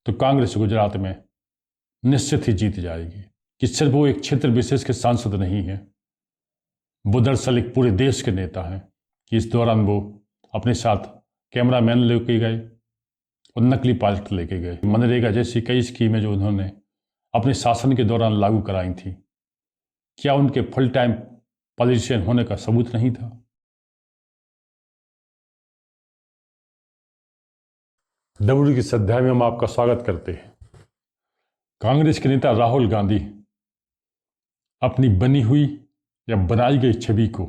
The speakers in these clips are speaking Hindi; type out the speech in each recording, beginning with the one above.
तो कांग्रेस गुजरात में निश्चित ही जीत जाएगी। कि सिर्फ वो एक क्षेत्र विशेष के सांसद नहीं है, वो दरअसल एक पूरे देश के नेता हैं। कि इस दौरान वो अपने साथ कैमरामैन लेके गए और नकली पायलट लेके गए। मनरेगा जैसी कई स्कीमें जो उन्होंने अपने शासन के दौरान लागू कराई थी, क्या उनके फुल टाइम पॉलिटिशियन होने का सबूत नहीं था? डब्ल्यू की अध्याय में हम आपका स्वागत करते हैं। कांग्रेस के नेता राहुल गांधी अपनी बनी हुई या बनाई गई छवि को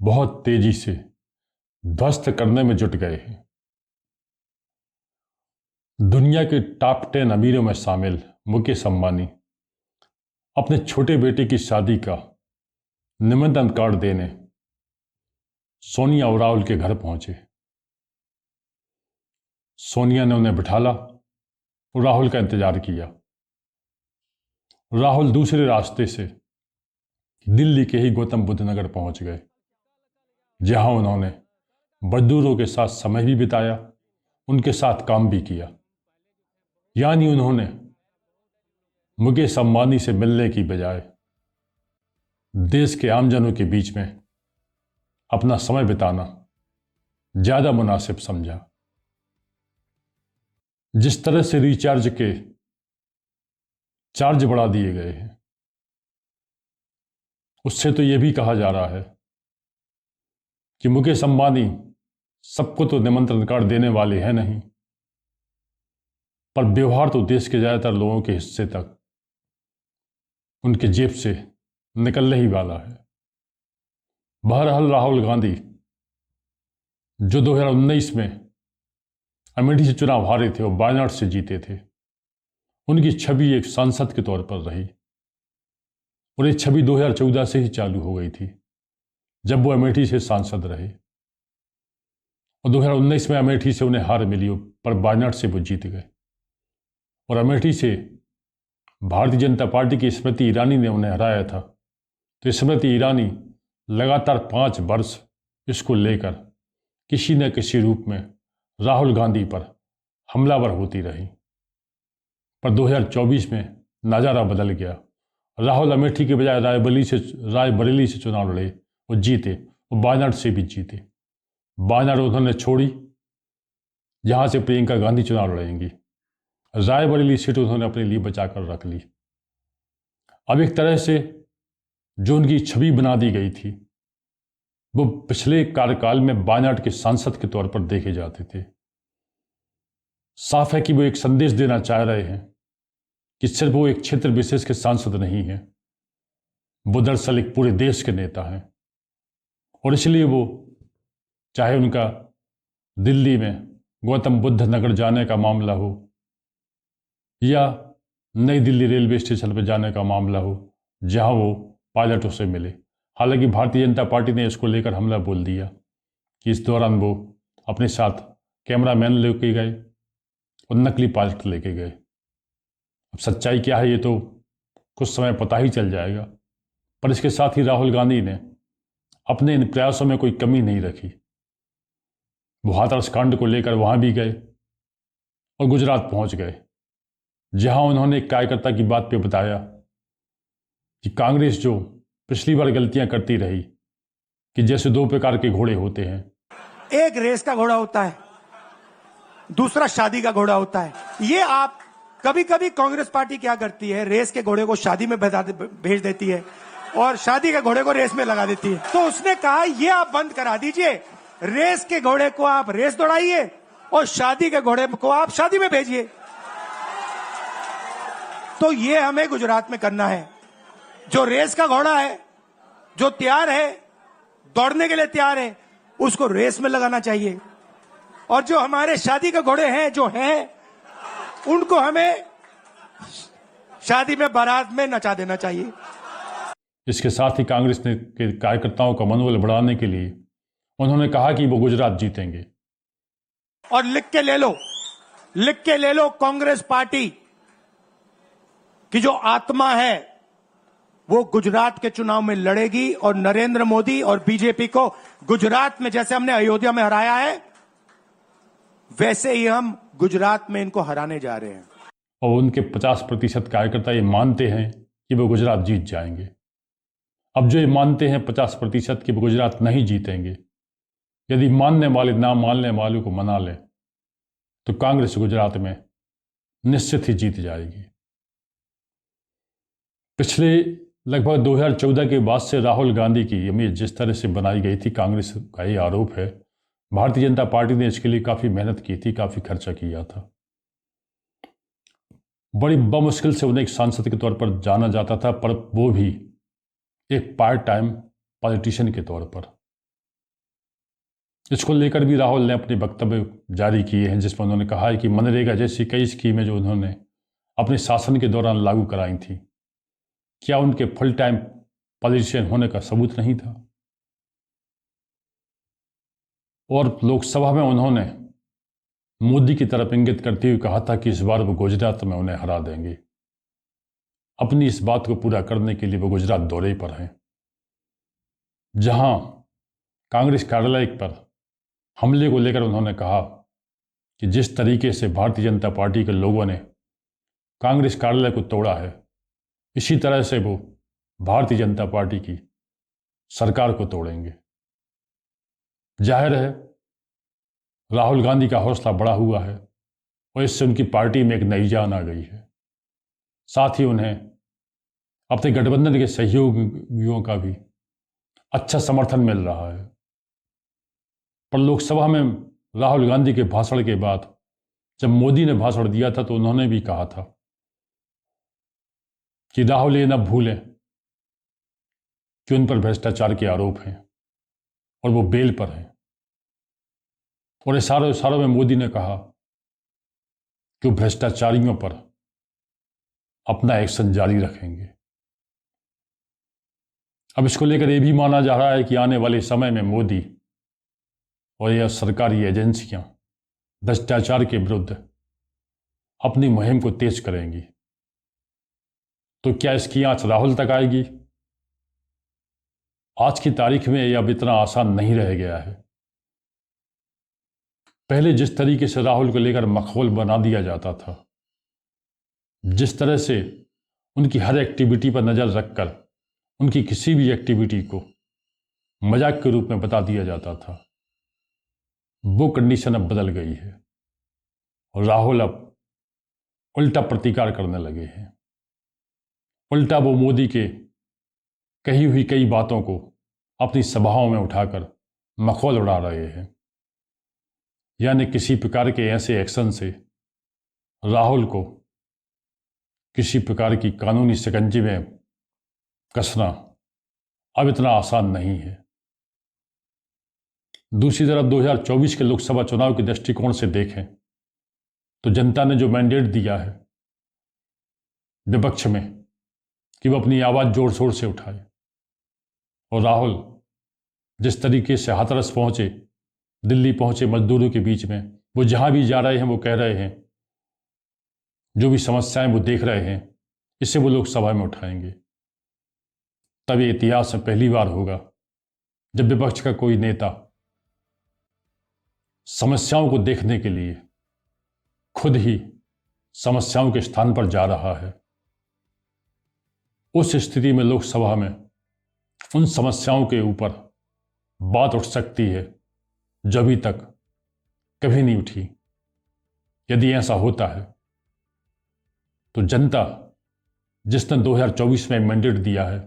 बहुत तेजी से ध्वस्त करने में जुट गए हैं। दुनिया के टॉप 10 अमीरों में शामिल मुकेश अंबानी अपने छोटे बेटे की शादी का निमंत्रण कार्ड देने सोनिया और राहुल के घर पहुंचे। सोनिया ने उन्हें बिठाला और राहुल का इंतजार किया। राहुल दूसरे रास्ते से दिल्ली के ही गौतम बुद्ध नगर पहुंच गए, जहां उन्होंने मजदूरों के साथ समय भी बिताया, उनके साथ काम भी किया। यानी उन्होंने मुकेश अंबानी से मिलने की बजाय देश के आमजनों के बीच में अपना समय बिताना ज्यादा मुनासिब समझा। जिस तरह से रिचार्ज के चार्ज बढ़ा दिए गए हैं, उससे तो यह भी कहा जा रहा है कि मुकेश अंबानी सबको तो निमंत्रण कार्ड देने वाले हैं नहीं, पर व्यवहार तो देश के ज्यादातर लोगों के हिस्से तक उनके जेब से निकलने ही वाला है। बहरहाल राहुल गांधी जो 2019 में अमेठी से चुनाव हारे थे और वायनाड से जीते थे, उनकी छवि एक सांसद के तौर पर रही। और ये छवि 2014 से ही चालू हो गई थी, जब वो अमेठी से सांसद रहे। और 2019 में अमेठी से उन्हें हार मिली, पर वायनाड से वो जीत गए। और अमेठी से भारतीय जनता पार्टी की स्मृति ईरानी ने उन्हें हराया था। तो स्मृति ईरानी लगातार 5 वर्ष इसको लेकर किसी न किसी रूप में राहुल गांधी पर हमलावर होती रही। पर 2024 में नजारा बदल गया। राहुल अमेठी के बजाय रायबरेली से चुनाव लड़े और जीते, और वायनाड से भी जीते। वायनाड उन्होंने छोड़ी, जहां से प्रियंका गांधी चुनाव लड़ेंगी। रायबरेली सीट उन्होंने अपने लिए बचाकर रख ली। अब एक तरह से जो उनकी छवि बना दी गई थी, वो पिछले कार्यकाल में वायनाड के सांसद के तौर पर देखे जाते थे। साफ है कि वो एक संदेश देना चाह रहे हैं कि सिर्फ वो एक क्षेत्र विशेष के सांसद नहीं है, वो दरअसल एक पूरे देश के नेता हैं। और इसलिए वो चाहे उनका दिल्ली में गौतम बुद्ध नगर जाने का मामला हो या नई दिल्ली रेलवे स्टेशन पर जाने का मामला हो, जहां वो पायलटों से मिले। हालांकि भारतीय जनता पार्टी ने इसको लेकर हमला बोल दिया कि इस दौरान वो अपने साथ कैमरामैन लेके गए और नकली पायलट लेके गए। अब सच्चाई क्या है ये तो कुछ समय पता ही चल जाएगा। पर इसके साथ ही राहुल गांधी ने अपने इन प्रयासों में कोई कमी नहीं रखी। वो हाथरस कांड को लेकर वहां भी गए और गुजरात पहुंच गए, जहां उन्होंने एक कार्यकर्ता की बात पे बताया कि कांग्रेस जो पिछली बार गलतियां करती रही, कि जैसे 2 प्रकार के घोड़े होते हैं, एक रेस का घोड़ा होता है, दूसरा शादी का घोड़ा होता है। ये आप कभी कभी कांग्रेस पार्टी क्या करती है, रेस के घोड़े को शादी में भेज देती है और शादी के घोड़े को रेस में लगा देती है। तो उसने कहा ये आप बंद करा दीजिए, रेस के घोड़े को आप रेस दौड़ाइए और शादी के घोड़े को आप शादी में भेजिए। तो ये हमें गुजरात में करना है। जो रेस का घोड़ा है, जो तैयार है, दौड़ने के लिए तैयार है, उसको रेस में लगाना चाहिए। और जो हमारे शादी के घोड़े हैं, जो हैं, उनको हमें शादी में बारात में नचा देना चाहिए। इसके साथ ही कांग्रेस ने के कार्यकर्ताओं का मनोबल बढ़ाने के लिए उन्होंने कहा कि वो गुजरात जीतेंगे। और लिख के ले लो, कांग्रेस पार्टी की जो आत्मा है वो गुजरात के चुनाव में लड़ेगी और नरेंद्र मोदी और बीजेपी को गुजरात में जैसे हमने अयोध्या में हराया है, वैसे ही हम गुजरात में इनको हराने जा रहे हैं। और उनके 50% कार्यकर्ता ये मानते हैं कि वो गुजरात जीत जाएंगे। अब जो ये मानते हैं 50% कि वो गुजरात नहीं जीतेंगे, यदि मानने वाले ना मानने वालों को मना ले तो कांग्रेस गुजरात में निश्चित ही जीत जाएगी। पिछले लगभग 2014 के बाद से राहुल गांधी की इमेज जिस तरह से बनाई गई थी, कांग्रेस का ये आरोप है, भारतीय जनता पार्टी ने इसके लिए काफ़ी मेहनत की थी, काफ़ी खर्चा किया था। बड़ी बमुश्किल से उन्हें एक सांसद के तौर पर जाना जाता था, पर वो भी एक पार्ट टाइम पॉलिटिशियन के तौर पर। इसको लेकर भी राहुल ने अपने वक्तव्य जारी किए हैं, जिसमें उन्होंने कहा है कि मनरेगा जैसी कई स्कीमें जो उन्होंने अपने शासन के दौरान लागू कराई थी, क्या उनके फुल टाइम पॉलिटिशियन होने का सबूत नहीं था। और लोकसभा में उन्होंने मोदी की तरफ इंगित करते हुए कहा था कि इस बार वो गुजरात में उन्हें हरा देंगे। अपनी इस बात को पूरा करने के लिए वो गुजरात दौरे पर हैं, जहां कांग्रेस कार्यालय पर हमले को लेकर उन्होंने कहा कि जिस तरीके से भारतीय जनता पार्टी के लोगों ने कांग्रेस कार्यालय को तोड़ा है, इसी तरह से वो भारतीय जनता पार्टी की सरकार को तोड़ेंगे। जाहिर है राहुल गांधी का हौसला बढ़ा हुआ है और इससे उनकी पार्टी में एक नई जान आ गई है। साथ ही उन्हें अपने गठबंधन के सहयोगियों का भी अच्छा समर्थन मिल रहा है। पर लोकसभा में राहुल गांधी के भाषण के बाद जब मोदी ने भाषण दिया था तो उन्होंने भी कहा था कि राहुल ये न भूलें कि उन पर भ्रष्टाचार के आरोप हैं और वो बेल पर हैं। और इशारों में मोदी ने कहा कि वो भ्रष्टाचारियों पर अपना एक्शन जारी रखेंगे। अब इसको लेकर यह भी माना जा रहा है कि आने वाले समय में मोदी और यह सरकारी एजेंसियां भ्रष्टाचार के विरुद्ध अपनी मुहिम को तेज करेंगी। तो क्या इसकी आंच राहुल तक आएगी? आज की तारीख में यह अब इतना आसान नहीं रह गया है। पहले जिस तरीके से राहुल को लेकर मखौल बना दिया जाता था, जिस तरह से उनकी हर एक्टिविटी पर नज़र रखकर उनकी किसी भी एक्टिविटी को मजाक के रूप में बता दिया जाता था, वो कंडीशन अब बदल गई है और राहुल अब उल्टा प्रतिकार करने लगे हैं। उल्टा वो मोदी के कही हुई कई बातों को अपनी सभाओं में उठाकर मखौल उड़ा रहे हैं। यानी किसी प्रकार के ऐसे एक्शन से राहुल को किसी प्रकार की कानूनी शिकंजे में कसना अब इतना आसान नहीं है। दूसरी तरफ 2024 के लोकसभा चुनाव के दृष्टिकोण से देखें तो जनता ने जो मैंडेट दिया है विपक्ष में कि वो अपनी आवाज़ जोर शोर से उठाए, और राहुल जिस तरीके से हाथरस पहुंचे, दिल्ली पहुंचे मजदूरों के बीच में, वो जहां भी जा रहे हैं वो कह रहे हैं जो भी समस्याएं वो देख रहे हैं इसे वो लोकसभा में उठाएंगे। तब ये इतिहास में पहली बार होगा जब विपक्ष का कोई नेता समस्याओं को देखने के लिए खुद ही समस्याओं के स्थान पर जा रहा है। उस स्थिति में लोकसभा में उन समस्याओं के ऊपर बात उठ सकती है जो अभी तक कभी नहीं उठी। यदि ऐसा होता है तो जनता जिसने 2024 में मैंडेट दिया है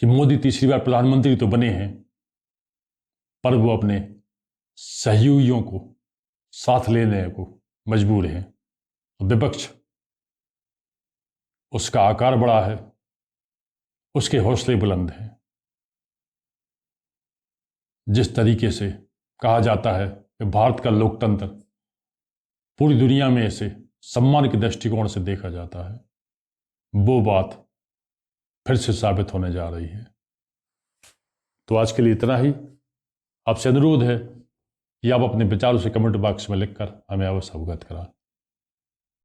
कि मोदी तीसरी बार प्रधानमंत्री तो बने हैं, पर वो अपने सहयोगियों को साथ लेने को मजबूर हैं। विपक्ष उसका आकार बड़ा है, उसके हौसले बुलंद हैं। जिस तरीके से कहा जाता है कि भारत का लोकतंत्र पूरी दुनिया में इसे सम्मान के दृष्टिकोण से देखा जाता है, वो बात फिर से साबित होने जा रही है। तो आज के लिए इतना ही। आपसे अनुरोध है कि आप अपने विचारों से कमेंट बॉक्स में लिखकर हमें अवश्य अवगत कराएं।